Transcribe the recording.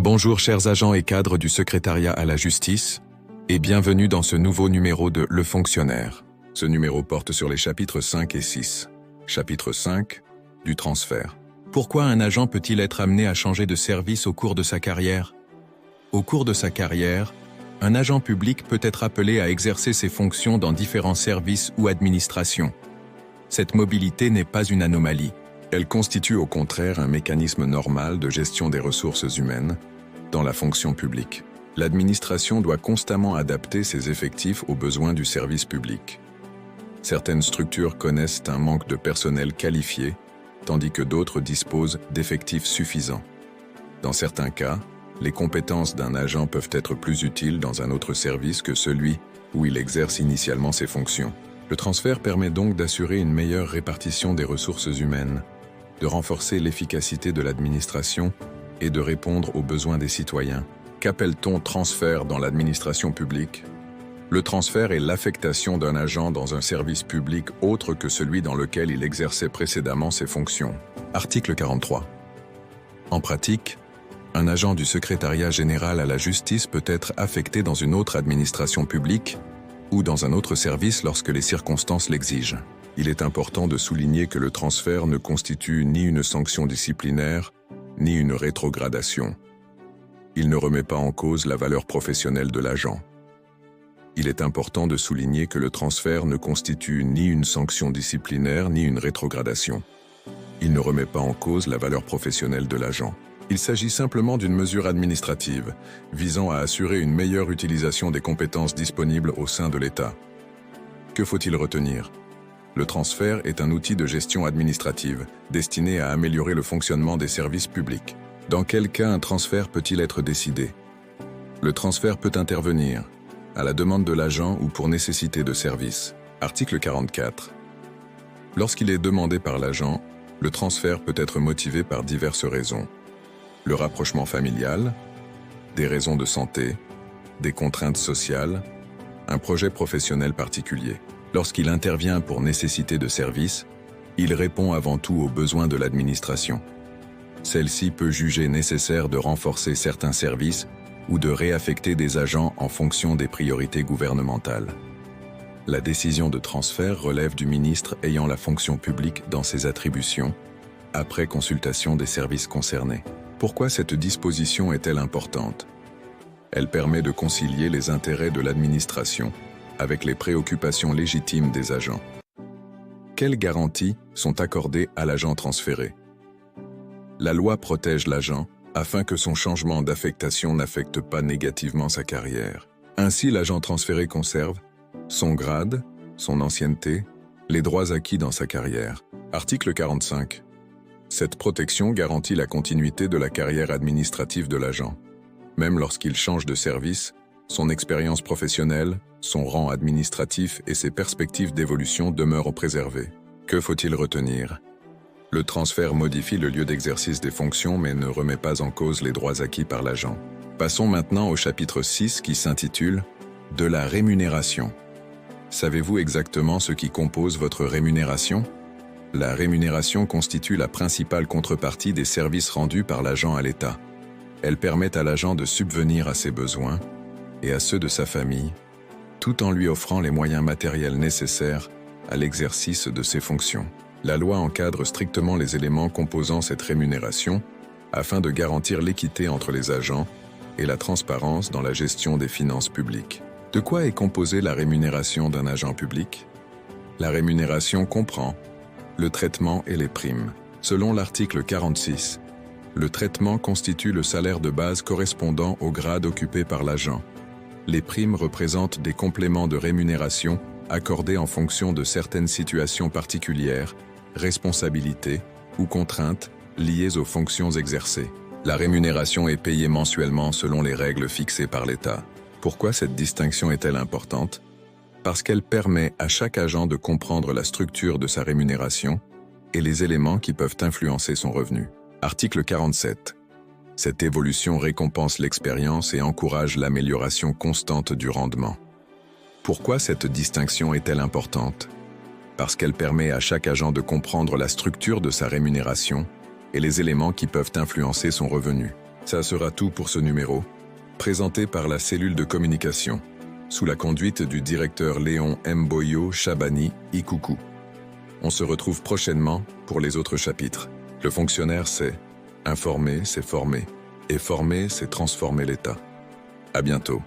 Bonjour chers agents et cadres du secrétariat à la justice, et bienvenue dans ce nouveau numéro de Le Fonctionnaire. Ce numéro porte sur les chapitres 5 et 6. Chapitre 5, du transfert. Pourquoi un agent peut-il être amené à changer de service au cours de sa carrière? Au cours de sa carrière, un agent public peut être appelé à exercer ses fonctions dans différents services ou administrations. Cette mobilité n'est pas une anomalie. Elle constitue au contraire un mécanisme normal de gestion des ressources humaines dans la fonction publique. L'administration doit constamment adapter ses effectifs aux besoins du service public. Certaines structures connaissent un manque de personnel qualifié, tandis que d'autres disposent d'effectifs suffisants. Dans certains cas, les compétences d'un agent peuvent être plus utiles dans un autre service que celui où il exerce initialement ses fonctions. Le transfert permet donc d'assurer une meilleure répartition des ressources humaines, de renforcer l'efficacité de l'administration et de répondre aux besoins des citoyens. Qu'appelle-t-on transfert dans l'administration publique? Le transfert est l'affectation d'un agent dans un service public autre que celui dans lequel il exerçait précédemment ses fonctions. Article 43. En pratique, un agent du secrétariat général à la justice peut être affecté dans une autre administration publique ou dans un autre service lorsque les circonstances l'exigent. Il est important de souligner que le transfert ne constitue ni une sanction disciplinaire, ni une rétrogradation. Il ne remet pas en cause la valeur professionnelle de l'agent. Il est important de souligner que le transfert ne constitue ni une sanction disciplinaire, ni une rétrogradation. Il ne remet pas en cause la valeur professionnelle de l'agent. Il s'agit simplement d'une mesure administrative, visant à assurer une meilleure utilisation des compétences disponibles au sein de l'État. Que faut-il retenir? Le transfert est un outil de gestion administrative, destiné à améliorer le fonctionnement des services publics. Dans quel cas un transfert peut-il être décidé? Le transfert peut intervenir à la demande de l'agent ou pour nécessité de service. Article 44. Lorsqu'il est demandé par l'agent, le transfert peut être motivé par diverses raisons. Le rapprochement familial, des raisons de santé, des contraintes sociales, un projet professionnel particulier. Lorsqu'il intervient pour nécessité de service, il répond avant tout aux besoins de l'administration. Celle-ci peut juger nécessaire de renforcer certains services ou de réaffecter des agents en fonction des priorités gouvernementales. La décision de transfert relève du ministre ayant la fonction publique dans ses attributions, après consultation des services concernés. Pourquoi cette disposition est-elle importante? Elle permet de concilier les intérêts de l'administration avec les préoccupations légitimes des agents. Quelles garanties sont accordées à l'agent transféré? La loi protège l'agent afin que son changement d'affectation n'affecte pas négativement sa carrière. Ainsi, l'agent transféré conserve son grade, son ancienneté, les droits acquis dans sa carrière. Article 45. Cette protection garantit la continuité de la carrière administrative de l'agent. Même lorsqu'il change de service, son expérience professionnelle, son rang administratif et ses perspectives d'évolution demeurent préservées. Que faut-il retenir? Le transfert modifie le lieu d'exercice des fonctions mais ne remet pas en cause les droits acquis par l'agent. Passons maintenant au chapitre 6 qui s'intitule « De la rémunération ». Savez-vous exactement ce qui compose votre rémunération? La rémunération constitue la principale contrepartie des services rendus par l'agent à l'État. Elle permet à l'agent de subvenir à ses besoins et à ceux de sa famille, tout en lui offrant les moyens matériels nécessaires à l'exercice de ses fonctions. La loi encadre strictement les éléments composant cette rémunération afin de garantir l'équité entre les agents et la transparence dans la gestion des finances publiques. De quoi est composée la rémunération d'un agent public? La rémunération comprend le traitement et les primes. Selon l'article 46, le traitement constitue le salaire de base correspondant au grade occupé par l'agent. Les primes représentent des compléments de rémunération accordés en fonction de certaines situations particulières, responsabilités ou contraintes liées aux fonctions exercées. La rémunération est payée mensuellement selon les règles fixées par l'État. Pourquoi cette distinction est-elle importante? Parce qu'elle permet à chaque agent de comprendre la structure de sa rémunération et les éléments qui peuvent influencer son revenu. Article 47. Cette évolution récompense l'expérience et encourage l'amélioration constante du rendement. Pourquoi cette distinction est-elle importante? Parce qu'elle permet à chaque agent de comprendre la structure de sa rémunération et les éléments qui peuvent influencer son revenu. Ça sera tout pour ce numéro, présenté par la cellule de communication, sous la conduite du directeur Léon Mboyo Chabani Ikoukou. On se retrouve prochainement pour les autres chapitres. Le fonctionnaire, c'est informer, c'est former, et former, c'est transformer l'État. À bientôt.